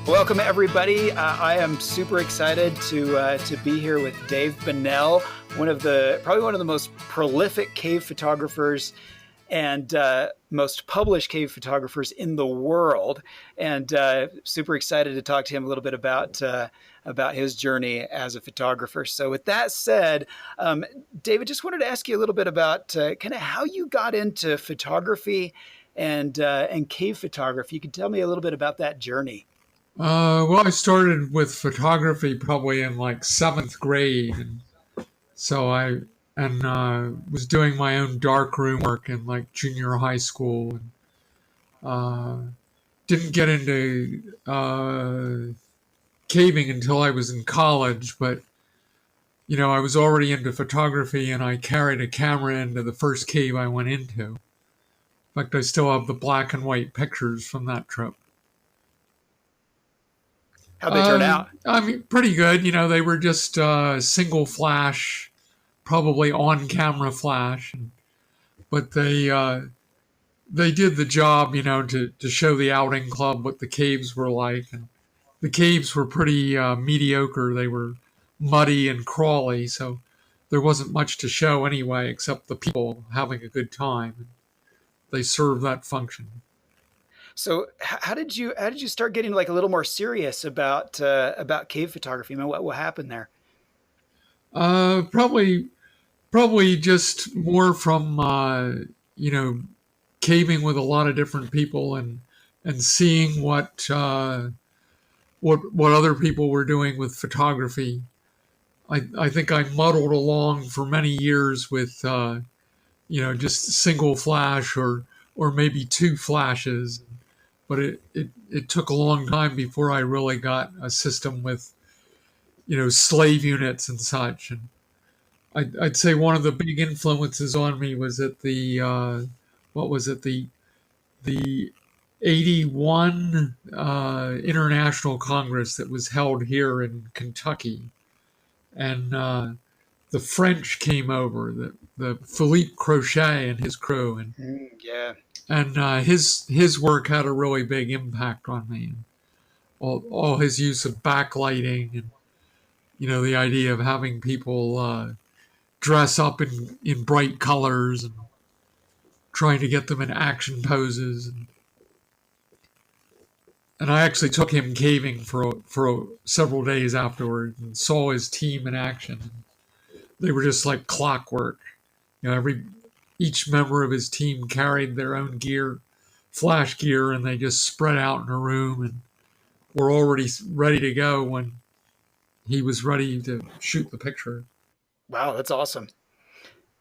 Welcome, everybody. I am super excited to be here with Dave Bunnell, probably one of the most prolific cave photographers and most published cave photographers in the world, and super excited to talk to him a little bit about his journey as a photographer. So, with that said, David, just wanted to ask you a little bit about kind of how you got into photography and cave photography. You could tell me a little bit about that journey. Well, I started with photography probably in like seventh grade, and so I was doing my own darkroom work in like junior high school, and didn't get into caving until I was in college. But I was already into photography, and I carried a camera into the first cave I went into. In fact, I still have the black and white pictures from that trip. How'd they turn out? I mean, pretty good. They were just single flash, probably on camera flash, but they did the job, to show the outing club what the caves were like. And the caves were pretty mediocre. They were muddy and crawly, so there wasn't much to show anyway, except the people having a good time. They served that function. So how did you start getting like a little more serious about cave photography? I mean, what happened there? Probably just more from caving with a lot of different people and seeing what other people were doing with photography. I think I muddled along for many years with just single flash or maybe two flashes. But it took a long time before I really got a system with, slave units and such. And I'd say one of the big influences on me was at the, the 81 International Congress that was held here in Kentucky. And the French came over, the Philippe Crochet and his crew. And yeah. And his work had a really big impact on me. All his use of backlighting and the idea of having people dress up in bright colors and trying to get them in action poses. And I actually took him caving for several days afterward and saw his team in action. They were just like clockwork. Each member of his team carried their own gear, flash gear, and they just spread out in a room and were already ready to go when he was ready to shoot the picture. Wow, that's awesome.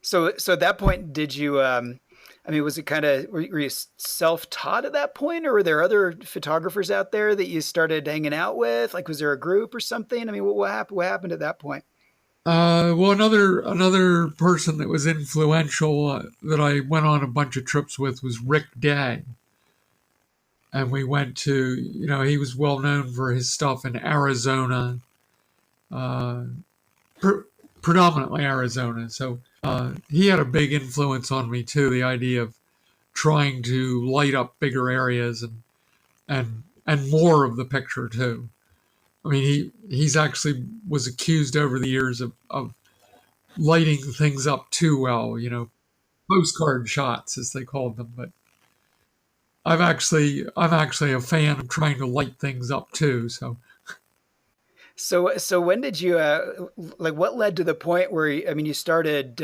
So at that point, did you, was it were you self-taught at that point, or were there other photographers out there that you started hanging out with? Like, was there a group or something? I mean, what happened at that point? Well, another person that was influential that I went on a bunch of trips with was Rick Day. And we went to, he was well known for his stuff in Arizona, predominantly Arizona. So he had a big influence on me too, the idea of trying to light up bigger areas and more of the picture too. I mean, he's actually was accused over the years of lighting things up too well, postcard shots as they called them. But I'm actually a fan of trying to light things up too. So when did you what led to the point where you started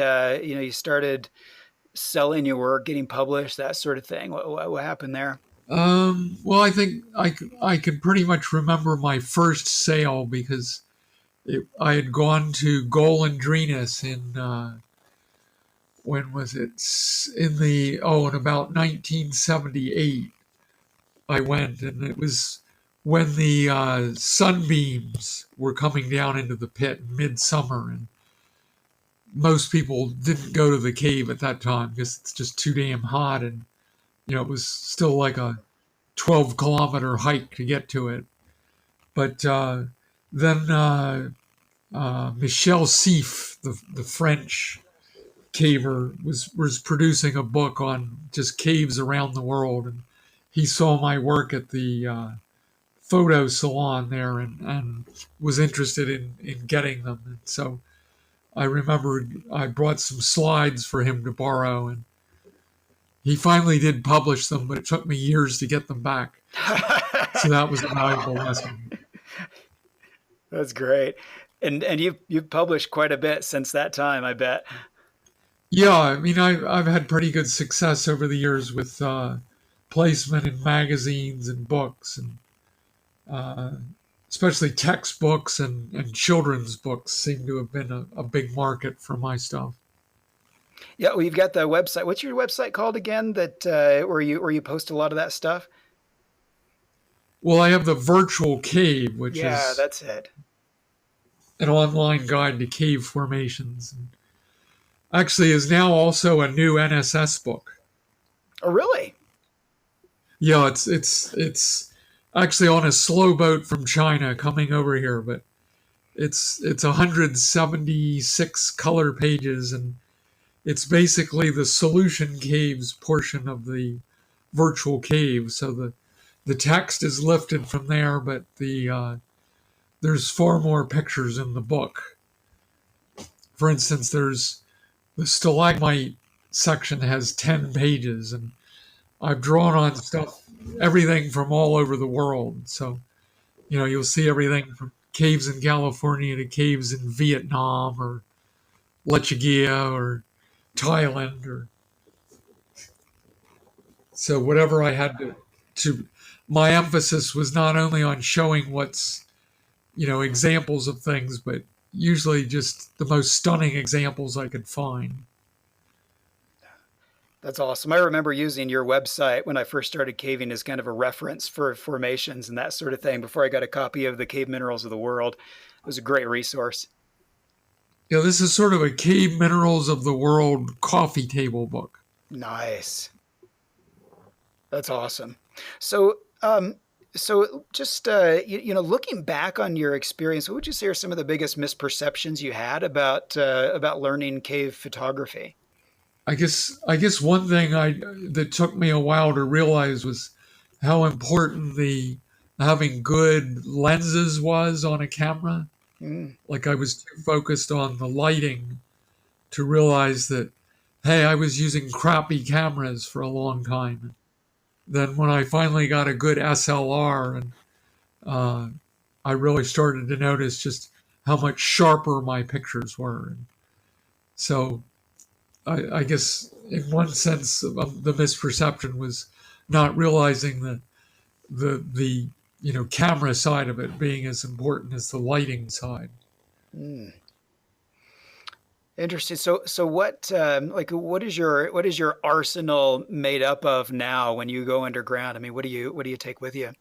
selling your work, getting published, that sort of thing? What happened there? Well, I think I can pretty much remember my first sale because I had gone to Golondrinas in when was it? In about 1978. I went, and it was when the sunbeams were coming down into the pit in midsummer, and most people didn't go to the cave at that time because it's just too damn hot, and it was still like a 12-kilometer hike to get to it. But then Michel Sief, the French caver, was producing a book on just caves around the world, and he saw my work at the photo salon there and was interested in getting them. And so I remember I brought some slides for him to borrow, and he finally did publish them, but it took me years to get them back. So that was a valuable lesson. That's great. And you've published quite a bit since that time, I bet. Yeah, I mean, I've had pretty good success over the years with placement in magazines and books, and uh, especially textbooks and children's books seem to have been a big market for my stuff. Yeah, well, you've got the website. What's your website called again? That where you post a lot of that stuff? Well, I have the virtual cave, which Yeah, is that's it. an online guide to cave formations. And actually, is now also a new NSS book. Oh, really? Yeah, it's actually on a slow boat from China coming over here, but it's 176 color pages, and it's basically the solution caves portion of the virtual cave. So the text is lifted from there, but there's far more pictures in the book. For instance, there's the stalagmite section has 10 pages, and I've drawn on stuff, everything from all over the world. So, you'll see everything from caves in California to caves in Vietnam or Lechugia or Thailand, or so whatever I had to my emphasis was not only on showing what's, examples of things, but usually just the most stunning examples I could find. That's awesome. I remember using your website when I first started caving as kind of a reference for formations and that sort of thing before I got a copy of the Cave Minerals of the World. It was a great resource. This is sort of a Cave Minerals of the World coffee table book. Nice. That's awesome. So, so just looking back on your experience, what would you say are some of the biggest misperceptions you had about learning cave photography? I guess one thing that took me a while to realize was how important the having good lenses was on a camera. Mm. Like I was too focused on the lighting to realize that, hey, I was using crappy cameras for a long time. Then when I finally got a good SLR, and uh, I really started to notice just how much sharper my pictures were. And so I guess in one sense the misperception was not realizing that the camera side of it being as important as the lighting side. Mm. Interesting. So what is your arsenal made up of now when you go underground? I mean, what do you take with you?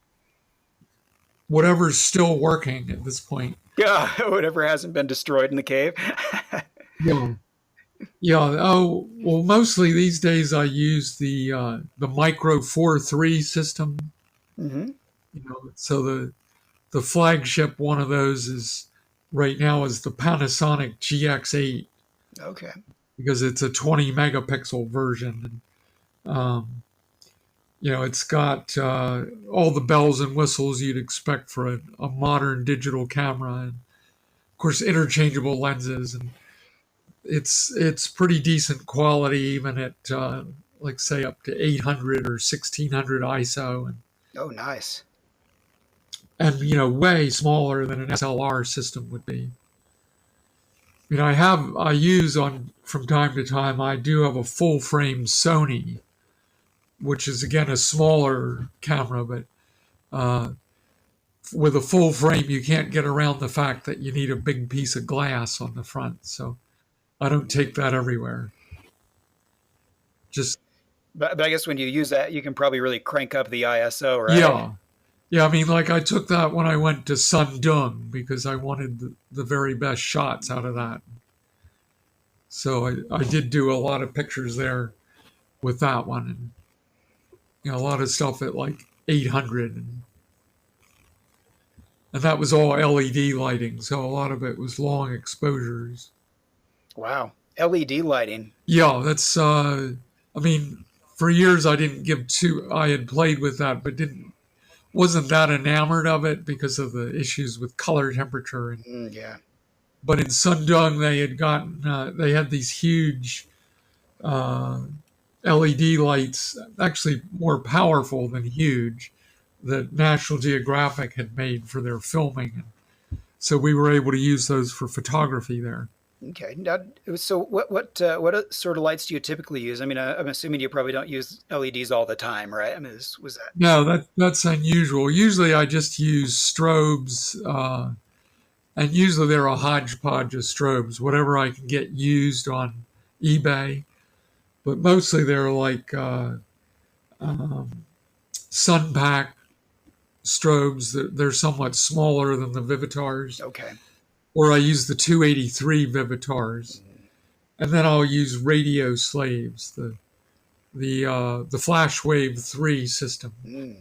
Whatever's still working at this point. Yeah, whatever hasn't been destroyed in the cave. Yeah. Yeah. Oh, well, mostly these days I use the Micro 4.3 system. Hmm. So the flagship one of those is right now is the Panasonic GX8 Okay. because it's a 20 megapixel version. It's got all the bells and whistles you'd expect for a modern digital camera, and of course interchangeable lenses, and it's pretty decent quality even at like say up to 800 or 1600 ISO, Oh, nice. and way smaller than an SLR system would be. I use on from time to time. I do have a full frame Sony, which is again a smaller camera, but uh, with a full frame, you can't get around the fact that you need a big piece of glass on the front. So I don't take that everywhere. Just But I guess when you use that, you can probably really crank up the ISO, right? yeah, yeah. I mean, like I took that when I went to Sundung because I wanted the very best shots out of that. So I did do a lot of pictures there with that one, and a lot of stuff at like 800, and that was all LED lighting, so a lot of it was long exposures. Wow. LED lighting. Yeah, that's. I mean, for years I didn't give two. I had played with that, but didn't wasn't that enamored of it because of the issues with color temperature. Yeah. But in Sundong, they had these huge uh, LED lights, actually more powerful than huge, that National Geographic had made for their filming. So we were able to use those for photography there. Okay. Now, so what sort of lights do you typically use? I mean, I'm assuming you probably don't use LEDs all the time, right? I mean, was that No, that's unusual. Usually I just use strobes, and usually they're a hodgepodge of strobes, whatever I can get used on eBay. But mostly they're like um, sun pack strobes. They're somewhat smaller than the Vivitars. okay? Or I use the 283 Vivitars. And then I'll use radio slaves, the Flashwave 3 system, Mm.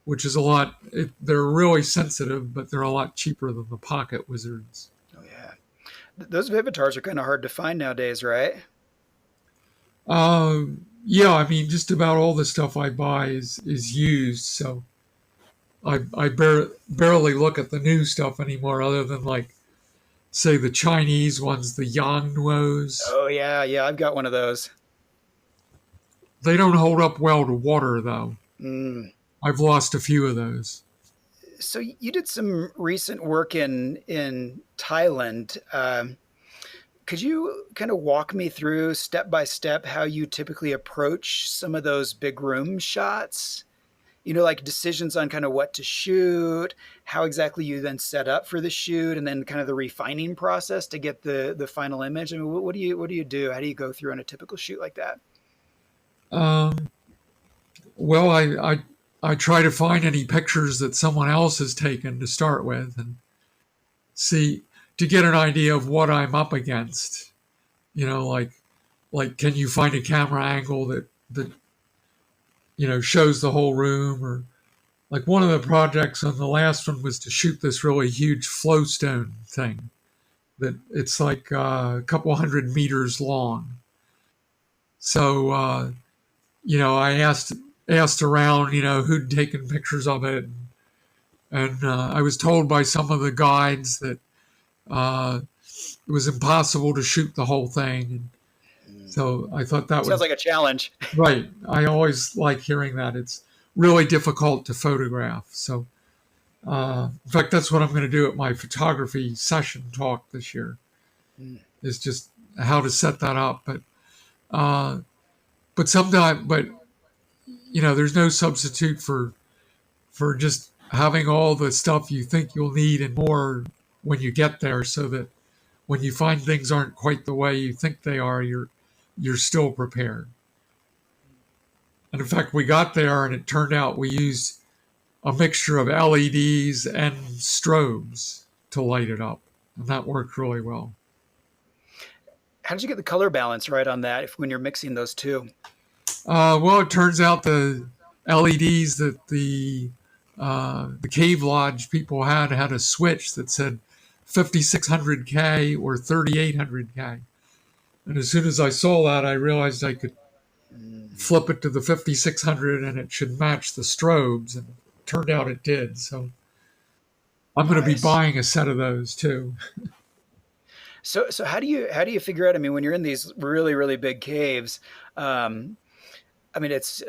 which is a lot. They're really sensitive, but they're a lot cheaper than the Pocket Wizards. Oh yeah. Those Vivitars are kind of hard to find nowadays, right? Yeah, I mean, just about all the stuff I buy is used, so I barely look at the new stuff anymore, other than like say the Chinese ones, the Yangnuos. Oh yeah, yeah. I've got one of those. They don't hold up well to water, though. Mm. I've lost a few of those. So you did some recent work in Thailand. Could you kind of walk me through step by step how you typically approach some of those big room shots? You know, like decisions on kind of what to shoot, how exactly you then set up for the shoot, and then kind of the refining process to get the final image. I mean, what do you do? How do you go through on a typical shoot like that? Um, well, I try to find any pictures that someone else has taken to start with, and see to get an idea of what I'm up against. You know, like can you find a camera angle that shows the whole room, or like one of the projects on the last one was to shoot this really huge flowstone thing that it's like a couple hundred meters long. So I asked around, who'd taken pictures of it, and I was told by some of the guides that uh, it was impossible to shoot the whole thing. And Mm. so I thought that Sounds was like a challenge. right. I always like hearing that. It's really difficult to photograph. So, in fact, that's what I'm going to do at my photography session talk this year, Mm. is just how to set that up. Uh, but there's no substitute for just having all the stuff you think you'll need and more when you get there, so that when you find things aren't quite the way you think they are, you're still prepared. And in fact, we got there and it turned out we used a mixture of LEDs and strobes to light it up, and that worked really well. How did you get the color balance right on that if when you're mixing those two? Well, it turns out the LEDs that the cave lodge people had a switch that said 5600K or 3800K. And as soon as I saw that, I realized I could Mm. flip it to the 5600 and it should match the strobes. And it turned out it did. So I'm going to be Nice. buying a set of those too. So how do you figure out? I mean, when you're in these really big caves, um, I mean, it's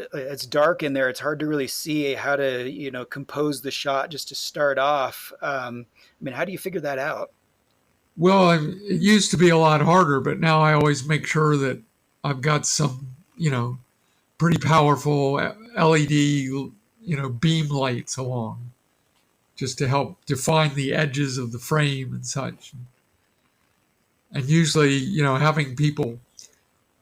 dark in there. It's hard to really see how to compose the shot just to start off. I mean, how do you figure that out? Well, it used to be a lot harder, but now I always make sure that I've got some, pretty powerful LED, beam lights along, just to help define the edges of the frame and such. And usually, having people,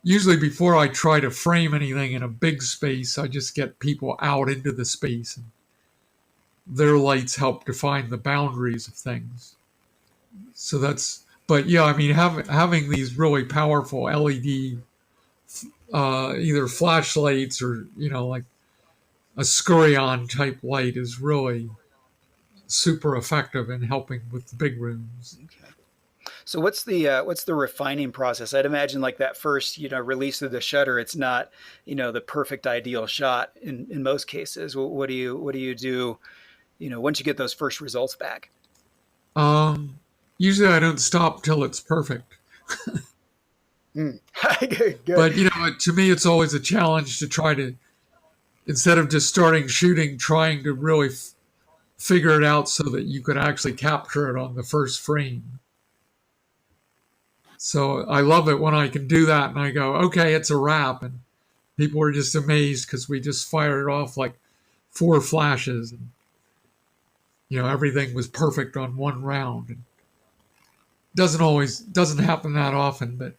usually before I try to frame anything in a big space, I just get people out into the space, and their lights help define the boundaries of things. So but yeah, I mean, having these really powerful LED, either flashlights or, like a scurrion type light is really super effective in helping with the big rooms. Okay. So what's the refining process? I'd imagine like that first, release of the shutter, it's not, the perfect ideal shot in most cases. What do you do, once you get those first results back? Um, Usually I don't stop till it's perfect. Mm. Good. But to me, it's always a challenge to try to, instead of just starting shooting, trying to really figure it out so that you could actually capture it on the first frame. So I love it when I can do that and I go, okay, it's a wrap. And people are just amazed because we just fired it off like four flashes. And, everything was perfect on one round. And doesn't happen that often, but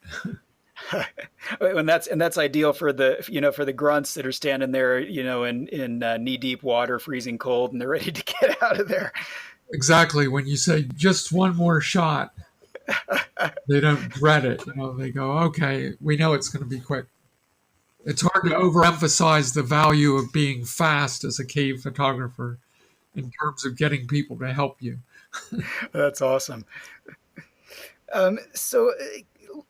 And that's ideal for the grunts that are standing there, in knee deep water, freezing cold, and they're ready to get out of there. exactly when you say just one more shot, they don't dread it. They go, okay, we know it's going to be quick. It's hard to overemphasize the value of being fast as a cave photographer in terms of getting people to help you. That's awesome. So,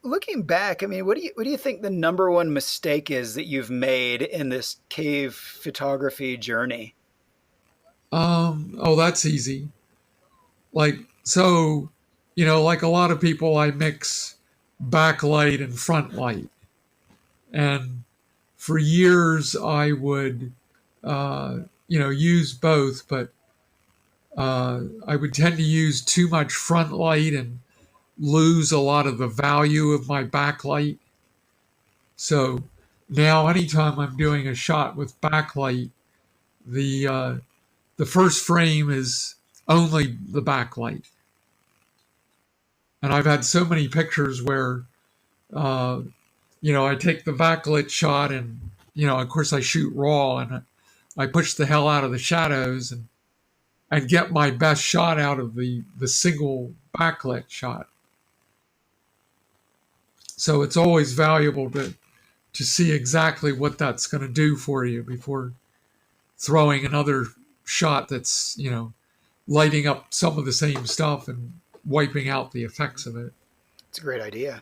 looking back, I mean, what do you think the number one mistake is that you've made in this cave photography journey? Oh, that's easy. Like, so, like a lot of people, I mix backlight and front light. And for years, I would, use both, but I would tend to use too much front light and lose a lot of the value of my backlight. So now, anytime I'm doing a shot with backlight, the uh, the first frame is only the backlight. And I've had so many pictures where, uh, I take the backlit shot and, of course, I shoot raw and I push the hell out of the shadows and get my best shot out of the single backlit shot. So it's always valuable to see exactly what that's going to do for you before throwing another shot that's, lighting up some of the same stuff and wiping out the effects of it. It's a great idea.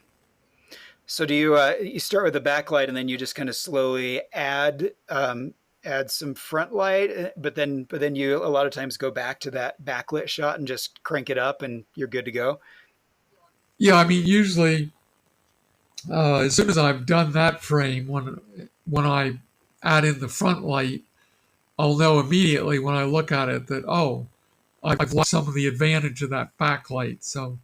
So do you start with the backlight and then you just kind of slowly add some front light, but then you a lot of times go back to that backlit shot and just crank it up and you're good to go. Yeah, I mean, usually as soon as I've done that frame, when I add in the front light, I'll know immediately when I look at it that, oh, I've lost some of the advantage of that backlight, so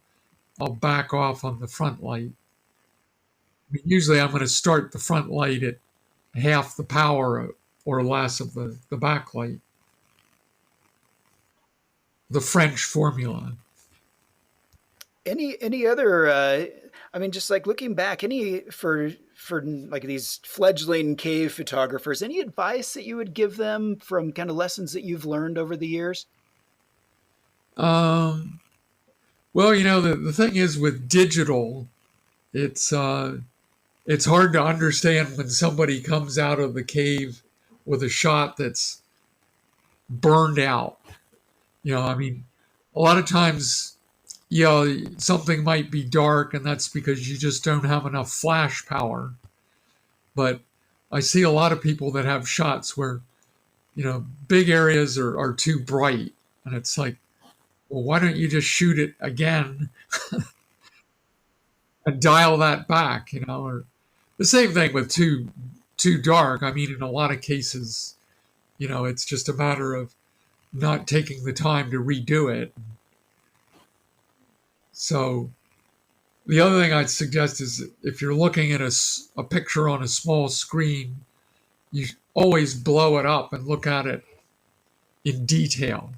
I'll back off on the front light. I mean, usually I'm going to start the front light at half the power or less of the backlight, the French formula. Any other? I mean, just like looking back, any for like these fledgling cave photographers, any advice that you would give them from kind of lessons that you've learned over the years? Um, well, the thing is with digital, it's it's hard to understand when somebody comes out of the cave with a shot that's burned out. I mean, a lot of times, something might be dark, and that's because you just don't have enough flash power. But I see a lot of people that have shots where, big areas are too bright. And it's like, well, why don't you just shoot it again and dial that back, or the same thing with too dark. I mean, in a lot of cases, it's just a matter of not taking the time to redo it. So the other thing I'd suggest is if you're looking at a picture on a small screen, you always blow it up and look at it in detail.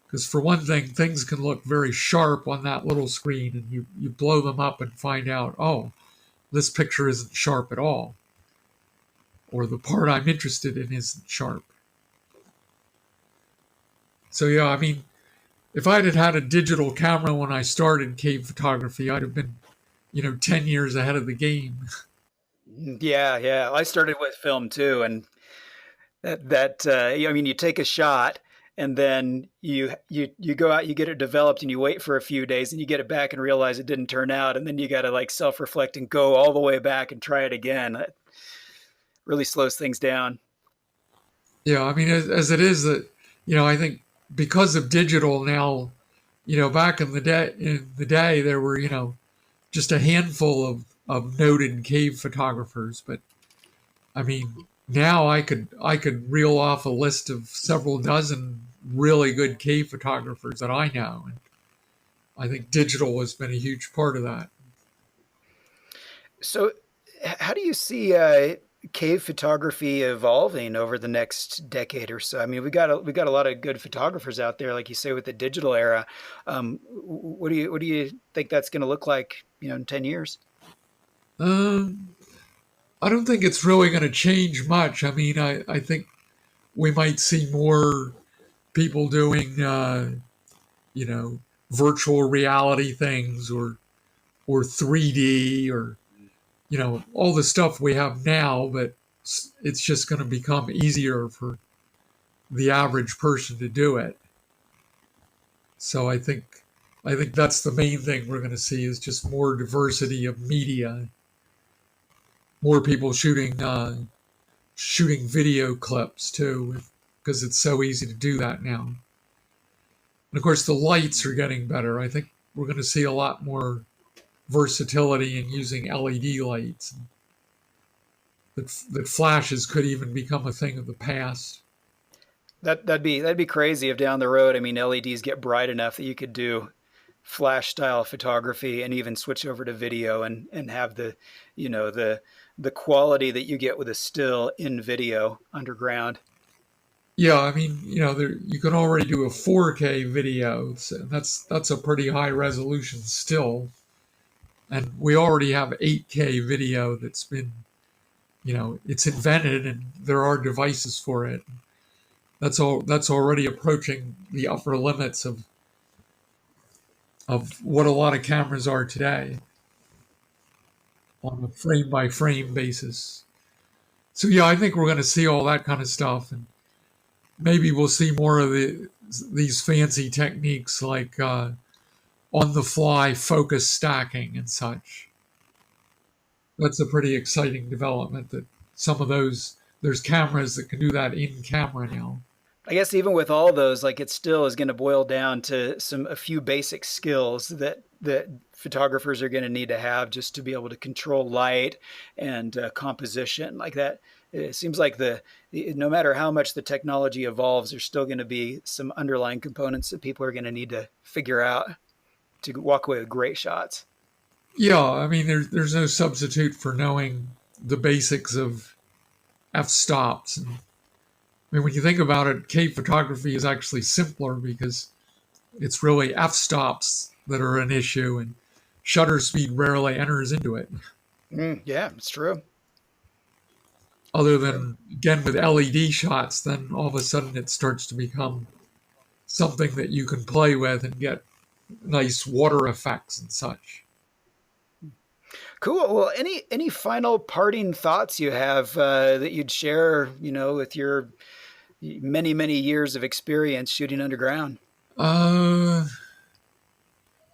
Because for one thing, things can look very sharp on that little screen, and you blow them up and find out, oh, this picture isn't sharp at all, or the part I'm interested in isn't sharp. So yeah, I mean, if I'd had a digital camera when I started cave photography, I'd have been, 10 years ahead of the game. Yeah, yeah. I started with film too, and I mean, you take a shot and then you go out, you get it developed, and you wait for a few days, and you get it back and realize it didn't turn out, and then you got to like self-reflect and go all the way back and try it again. That really slows things down. Yeah, I mean, as it is that, I think because of digital now, back in the day, there were, just a handful of noted cave photographers. But I mean, now I could reel off a list of several dozen really good cave photographers that I know, and I think digital has been a huge part of that. So, how do you see cave photography evolving over the next decade or so? I mean, we got a lot of good photographers out there, like you say, with the digital era. What do you think that's going to look like, in 10 years? Um, I don't think it's really going to change much. I mean, I think we might see more people doing, you know, virtual reality things or 3D or all the stuff we have now, but it's just going to become easier for the average person to do it. So I think that's the main thing we're going to see is just more diversity of media, more people shooting video clips too, because it's so easy to do that now. And of course, the lights are getting better. I think we're going to see a lot more versatility in using LED lights. That flashes could even become a thing of the past. That'd be crazy if down the road, I mean, LEDs get bright enough that you could do flash style photography and even switch over to video and have the quality that you get with a still in video underground. Yeah, I mean, you can already do a 4K video, so that's a pretty high resolution still, and we already have 8K video that's been, it's invented, and there are devices for it. That's already approaching the upper limits of what a lot of cameras are today on a frame by frame basis. So yeah, I think we're going to see all that kind of stuff, and maybe we'll see more of these fancy techniques like on the fly focus stacking and such. That's a pretty exciting development. That some of those there's cameras that can do that in camera now. I guess even with all those, like it still is going to boil down to a few basic skills that photographers are going to need to have just to be able to control light and composition like that. It seems like no matter how much the technology evolves, there's still going to be some underlying components that people are going to need to figure out to walk away with great shots. Yeah, I mean there's no substitute for knowing the basics of f-stops. And I mean, when you think about it, cave photography is actually simpler because it's really f-stops that are an issue, and shutter speed rarely enters into it. Yeah, it's true. Other True. than, again, with LED shots, then all of a sudden it starts to become something that you can play with and get nice water effects and such. Cool. Well, any final parting thoughts you have that you'd share, with your many years of experience shooting underground? Uh,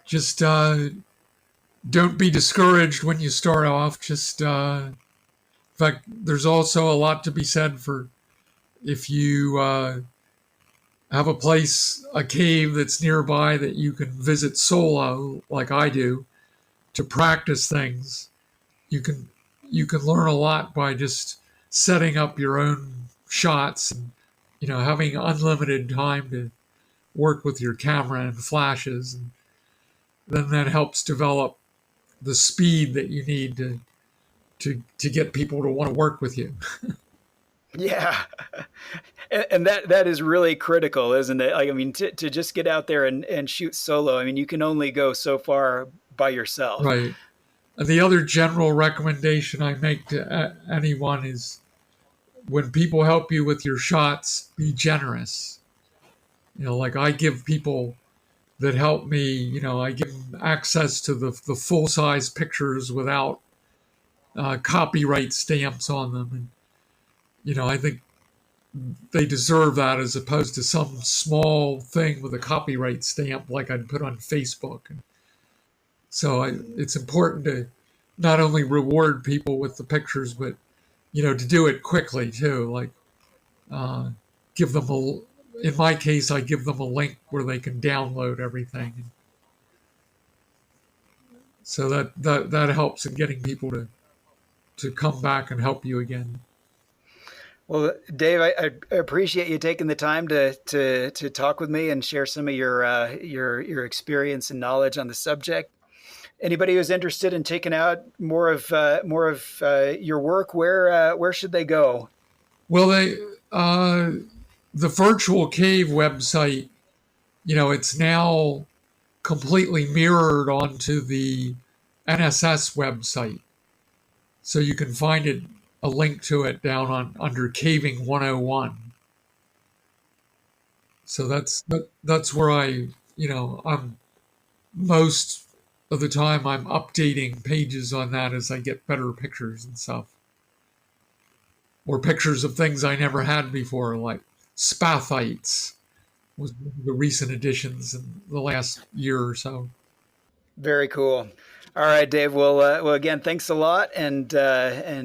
just don't be discouraged when you start off. In fact, there's also a lot to be said for if you have a cave that's nearby that you can visit solo, like I do, to practice things. You can learn a lot by just setting up your own shots and having unlimited time to work with your camera and flashes, and then that helps develop the speed that you need to get people to want to work with you. Yeah, and that is really critical, isn't it? Like, I mean, to just get out there and shoot solo. I mean, you can only go so far by yourself. Right. And the other general recommendation I make to anyone is when people help you with your shots, be generous. Like I give people that help me, I give them access to the full size pictures without copyright stamps on them. And, I think they deserve that, as opposed to some small thing with a copyright stamp like I'd put on Facebook. So it's important to not only reward people with the pictures, but to do it quickly too. Like uh, give them in my case, I give them a link where they can download everything. So that helps in getting people to come back and help you again. Well, Dave, I appreciate you taking the time to talk with me and share some of your experience and knowledge on the subject. Anybody who's interested in checking out more of your work, where should they go? Well, the virtual cave website, it's now completely mirrored onto the NSS website. So you can find a link to it down under Caving 101. So that's where I'm most of the time I'm updating pages on that as I get better pictures and stuff. Or pictures of things I never had before, like spathites was one of the recent additions in the last year or so. Very cool. All right, Dave. Well, again, thanks a lot, and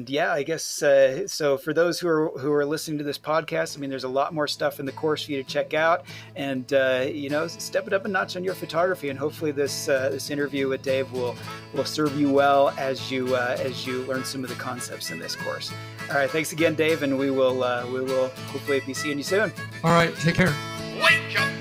yeah, I guess so. For those who are listening to this podcast, I mean, there's a lot more stuff in the course for you to check out, and step it up a notch on your photography, and hopefully this interview with Dave will serve you well as you learn some of the concepts in this course. All right, thanks again, Dave, and we will hopefully be seeing you soon. All right, take care. Wake up!